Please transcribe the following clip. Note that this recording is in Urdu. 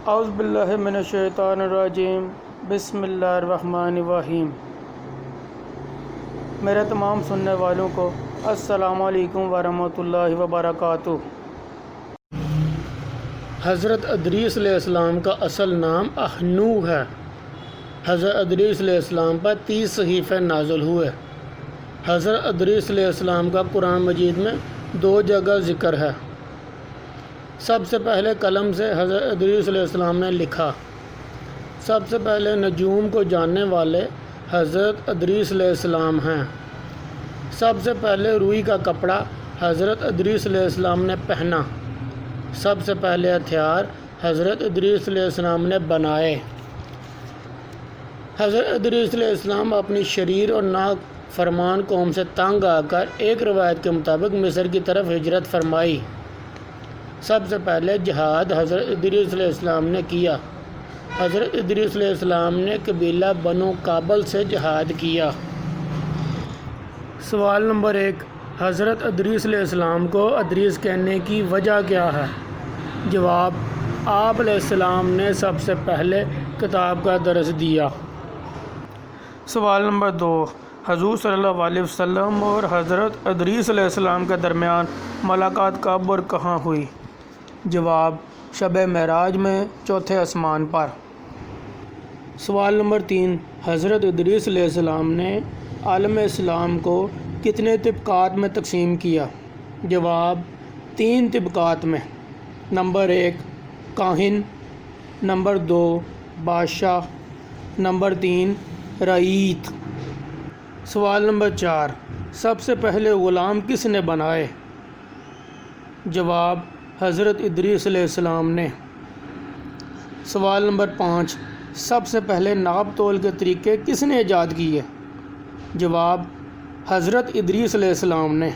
اعوذ باللہ من الشیطان الرجیم، بسم اللہ الرحمن الرحیم۔ میرے تمام سننے والوں کو السلام علیکم ورحمۃ اللہ وبرکاتہ۔ حضرت ادریس علیہ السلام کا اصل نام احنو ہے۔ حضرت ادریس علیہ السلام پر 30 صحیفے نازل ہوئے۔ حضرت ادریس علیہ السلام کا قرآن مجید میں 2 جگہ ذکر ہے۔ سب سے پہلے قلم سے حضرت ادریس علیہ السلام نے لکھا۔ سب سے پہلے نجوم کو جاننے والے حضرت ادریس علیہ السلام ہیں۔ سب سے پہلے روئی کا کپڑا حضرت ادریس علیہ السلام نے پہنا۔ سب سے پہلے ہتھیار حضرت ادریس علیہ السلام نے بنائے۔ حضرت ادریس علیہ السلام اپنی شریر اور نافرمان قوم سے تنگ آ کر ایک روایت کے مطابق مصر کی طرف ہجرت فرمائی۔ سب سے پہلے جہاد حضرت ادریس علیہ السلام نے کیا۔ حضرت ادریس علیہ السلام نے قبیلہ بنو کابل سے جہاد کیا۔ سوال نمبر 1، حضرت ادریس علیہ السلام کو ادریس کہنے کی وجہ کیا ہے؟ جواب، آپ علیہ السلام نے سب سے پہلے کتاب کا درس دیا۔ سوال نمبر 2، حضور صلی اللہ علیہ وسلم اور حضرت ادریس علیہ السلام کے درمیان ملاقات کب اور کہاں ہوئی؟ جواب، شب معراج میں 4تھے آسمان پر۔ سوال نمبر 3، حضرت ادریس علیہ السلام نے عالم اسلام کو کتنے طبقات میں تقسیم کیا؟ جواب، 3 طبقات میں۔ نمبر 1، کاہن، نمبر 2، بادشاہ، نمبر 3، رعیت۔ سوال نمبر 4، سب سے پہلے غلام کس نے بنائے؟ جواب، حضرت ادریس علیہ السلام نے۔ سوال نمبر 5، سب سے پہلے ناپ تول کے طریقے کس نے ایجاد کیے؟ جواب، حضرت ادریس علیہ السلام نے۔